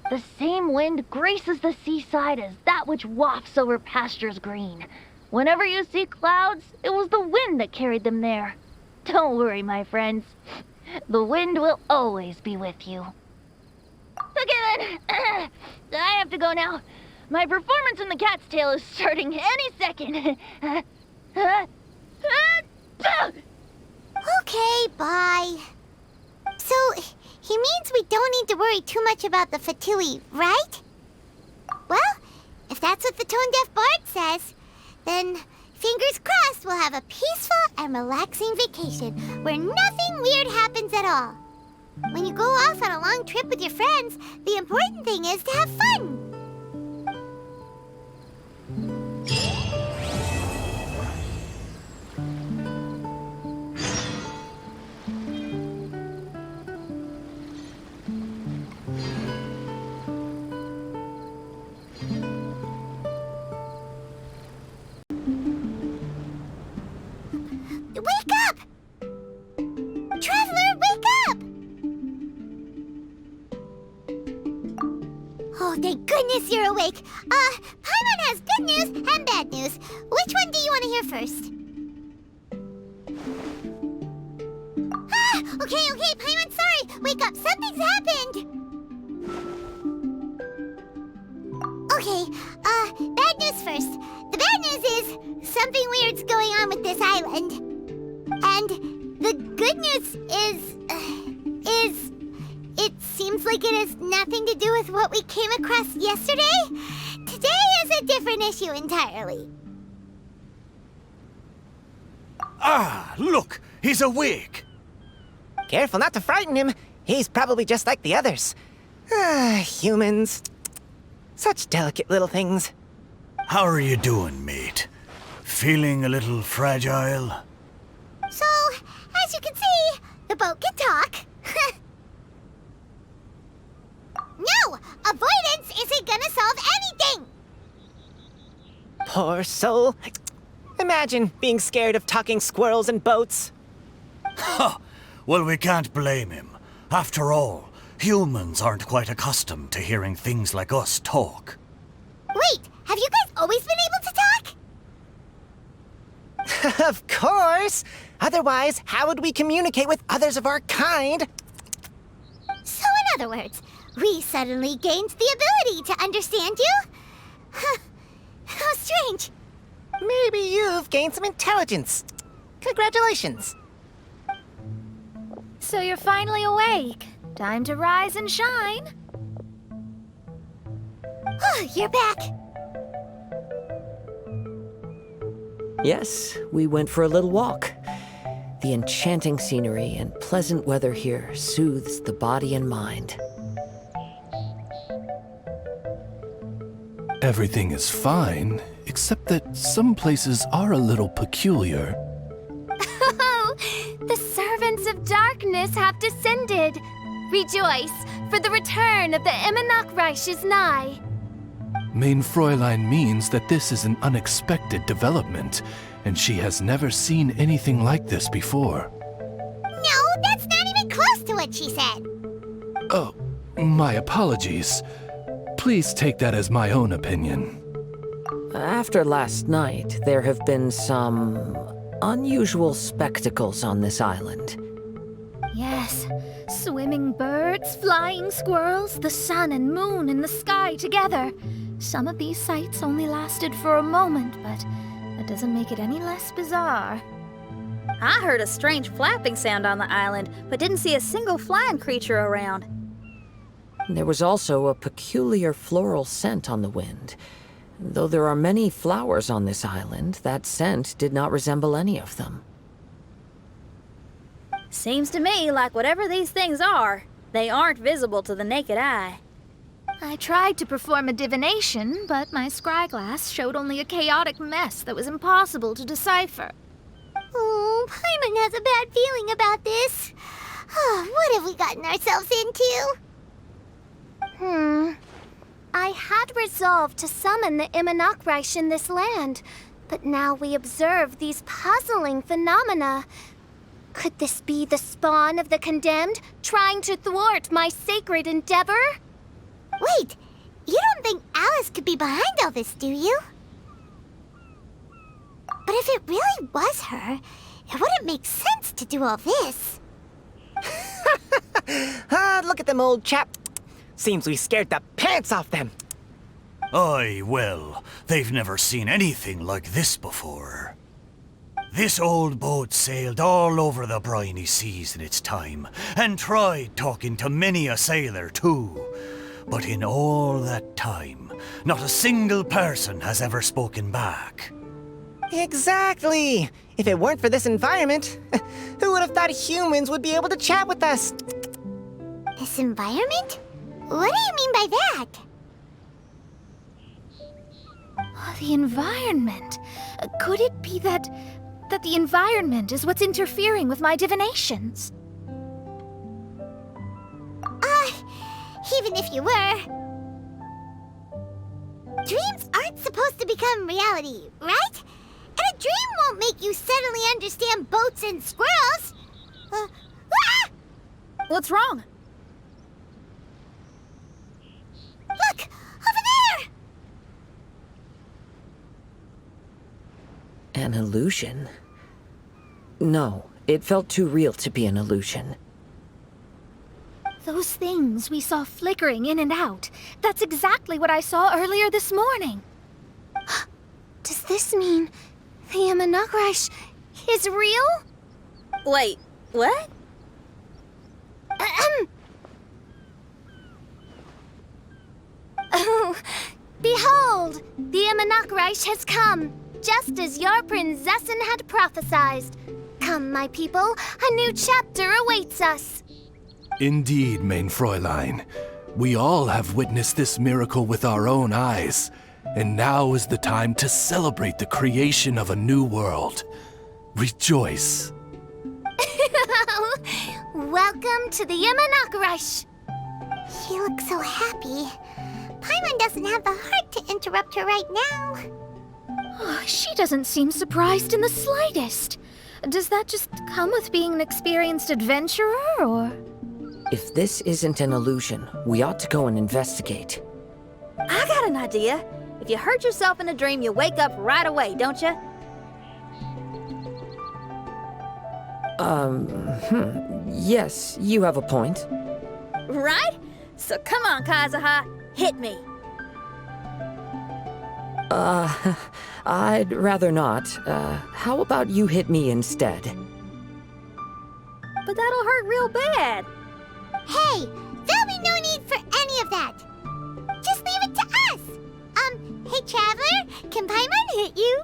The same wind graces the seaside as that which wafts over pastures green. Whenever you see clouds, it was the wind that carried them there. Don't worry, my friends. The wind will always be with you. Okay then, I have to go now. My performance in the cat's tail is starting any second. Okay, bye. So, he means we don't need to worry too much about the Fatui, right? Well, if that's what the tone-deaf bard says, then fingers crossed we'll have a peaceful and relaxing vacation where nothing weird happens at all. When you go off on a long trip with your friends, the important thing is to have fun. Wake up! Traveler, wake up! Oh, thank goodness! awake. Paimon has good news and bad news. Which one do you want to hear first? Okay, Paimon, sorry. Wake up, something's happened. Okay, bad news first. The bad news is something weird's going on with this island. And the good news is it seems like it has nothing to do with what we came across yesterday. Today is a different issue entirely. Ah, look, he's awake. Careful not to frighten him. He's probably just like the others. Humans. Such delicate little things. How are you doing, mate? Feeling a little fragile? So, as you can see, the boat can talk. No! Avoidance isn't gonna solve anything! Poor soul. Imagine being scared of talking squirrels and boats. Ha! Well, we can't blame him. After all, humans aren't quite accustomed to hearing things like us talk. Wait, have you guys always been able to talk? Of course! Otherwise, how would we communicate with others of our kind? So in other words, we suddenly gained the ability to understand you? How strange. Maybe you've gained some intelligence. Congratulations. So you're finally awake. Time to rise and shine. You're back. Yes, we went for a little walk. The enchanting scenery and pleasant weather here soothes the body and mind. Everything is fine, except that some places are a little peculiar. Oh, the servants of darkness have descended. Rejoice, for the return of the Immernachtreich is nigh. Main Fräulein means that this is an unexpected development, and she has never seen anything like this before. No, that's not even close to what she said. Oh, my apologies. Please take that as my own opinion. After last night, there have been some unusual spectacles on this island. Yes, swimming birds, flying squirrels, the sun and moon in the sky together. Some of these sights only lasted for a moment, but that doesn't make it any less bizarre. I heard a strange flapping sound on the island, but didn't see a single flying creature around. There was also a peculiar floral scent on the wind. Though there are many flowers on this island, that scent did not resemble any of them. Seems to me like whatever these things are, they aren't visible to the naked eye. I tried to perform a divination, but my scryglass showed only a chaotic mess that was impossible to decipher. Oh, Paimon has a bad feeling about this. What have we gotten ourselves into? I had resolved to summon the Immernachtreich in this land, but now we observe these puzzling phenomena. Could this be the spawn of the condemned, trying to thwart my sacred endeavor? Wait, you don't think Alice could be behind all this, do you? But if it really was her, it wouldn't make sense to do all this. Look at them, old chap. Seems we scared the pants off them. Aye, well, they've never seen anything like this before. This old boat sailed all over the briny seas in its time, and tried talking to many a sailor too. But in all that time, not a single person has ever spoken back. Exactly. If it weren't for this environment, who would have thought humans would be able to chat with us? This environment? What do you mean by that? The environment. Could it be that the environment is what's interfering with my divinations? Even if you were... Dreams aren't supposed to become reality, right? And a dream won't make you suddenly understand boats and squirrels. What's wrong? Look! Over there! An illusion? No, it felt too real to be an illusion. Those things we saw flickering in and out, that's exactly what I saw earlier this morning. Does this mean the Imanakrish is real? Wait, what? Oh, behold! The Imanakrish has come, just as your Prinzessin had prophesied. Come, my people, a new chapter awaits us. Indeed, Main Fräulein. We all have witnessed this miracle with our own eyes, and now is the time to celebrate the creation of a new world. Rejoice. Welcome to the Imanakrish. She looks so happy. Paimon doesn't have the heart to interrupt her right now. Oh, she doesn't seem surprised in the slightest. Does that just come with being an experienced adventurer, or...? If this isn't an illusion, we ought to go and investigate. I got an idea. If you hurt yourself in a dream, you wake up right away, don't you? Yes, you have a point. Right? So come on, Kazuha, hit me. I'd rather not. How about you hit me instead? But that'll hurt real bad. Hey, there'll be no need for any of that. Just leave it to us. Hey, Traveler, can Paimon hit you?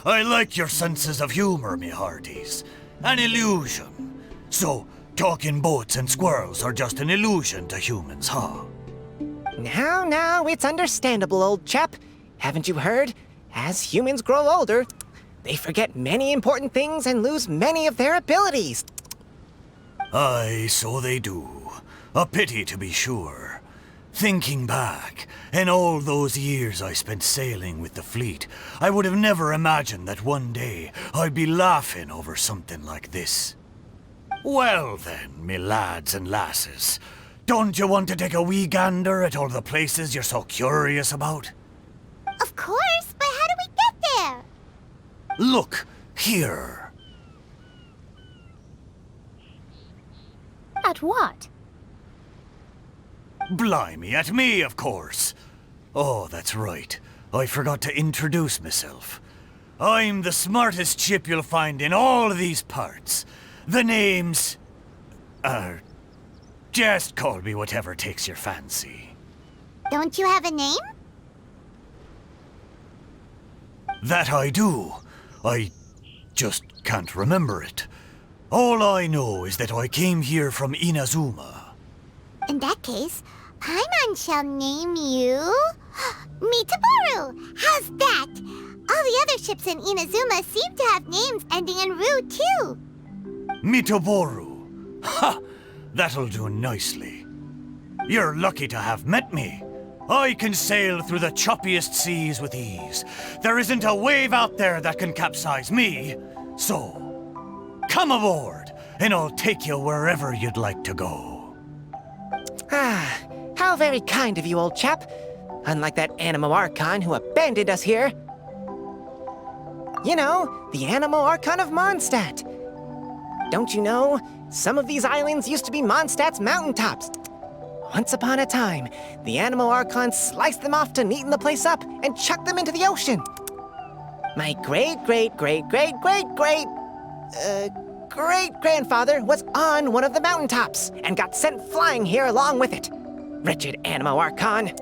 I like your senses of humor, me hearties. An illusion. So, talking boats and squirrels are just an illusion to humans, huh? Now, it's understandable, old chap. Haven't you heard? As humans grow older, they forget many important things and lose many of their abilities. Aye, so they do. A pity, to be sure. Thinking back, in all those years I spent sailing with the fleet, I would have never imagined that one day I'd be laughing over something like this. Well then, me lads and lasses, don't you want to take a wee gander at all the places you're so curious about? Of course, but how do we get there? Look, here. At what? Blimey, at me, of course. Oh, that's right. I forgot to introduce myself. I'm the smartest chip you'll find in all of these parts. The name's... just call me whatever takes your fancy. Don't you have a name? That I do. I just can't remember it. All I know is that I came here from Inazuma. In that case, Paimon shall name you... Mitaboru! How's that? All the other ships in Inazuma seem to have names ending in Ru, too. Mitaboru. Ha! That'll do nicely. You're lucky to have met me. I can sail through the choppiest seas with ease. There isn't a wave out there that can capsize me. So, come aboard, and I'll take you wherever you'd like to go. Ah, how very kind of you, old chap. Unlike that Animo Archon who abandoned us here. You know, the Animo Archon of Mondstadt. Don't you know, some of these islands used to be Mondstadt's mountaintops. Once upon a time, the Animo Archon sliced them off to neaten the place up and chucked them into the ocean. My great-grandfather was on one of the mountaintops and got sent flying here along with it. Wretched Animo Archon.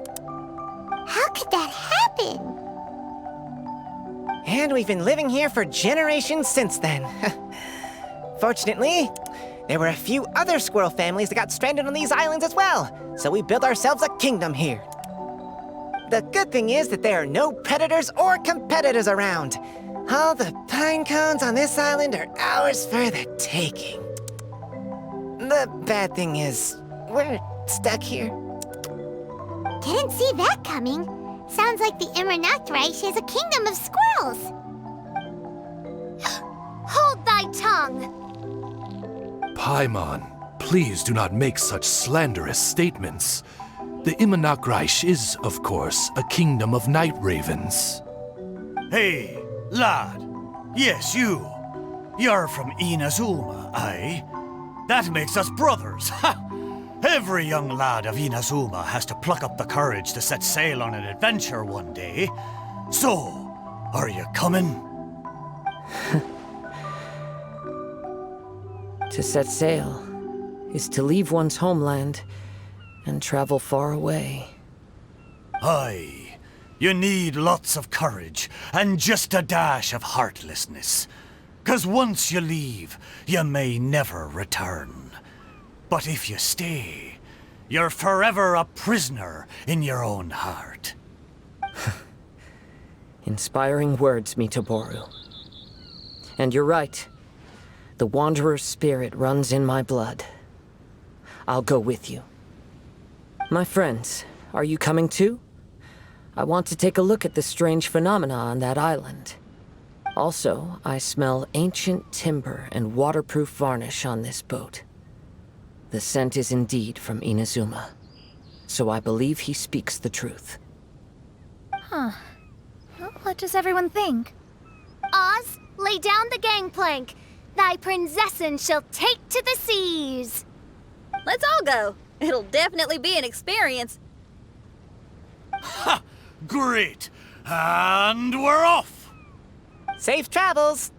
How could that happen? And we've been living here for generations since then. Fortunately, there were a few other squirrel families that got stranded on these islands as well, so we built ourselves a kingdom here. The good thing is that there are no predators or competitors around. All the pine cones on this island are ours for the taking. The bad thing is, we're stuck here. Didn't see that coming. Sounds like the Imanakrish is a kingdom of squirrels. Hold thy tongue! Paimon, please do not make such slanderous statements. The Immonakreich is, of course, a kingdom of night ravens. Hey, lad. Yes, you. You're from Inazuma, aye? That makes us brothers, ha! Every young lad of Inazuma has to pluck up the courage to set sail on an adventure one day. So, are you coming? To set sail is to leave one's homeland and travel far away. Aye. You need lots of courage and just a dash of heartlessness. 'Cause once you leave, you may never return. But if you stay, you're forever a prisoner in your own heart. Inspiring words, Mitoboru. And you're right. The Wanderer's spirit runs in my blood. I'll go with you. My friends, are you coming too? I want to take a look at the strange phenomena on that island. Also, I smell ancient timber and waterproof varnish on this boat. The scent is indeed from Inazuma, so I believe he speaks the truth. Huh. Well, what does everyone think? Oz, lay down the gangplank. Thy princessin shall take to the seas. Let's all go. It'll definitely be an experience. Ha! Great! And we're off! Safe travels!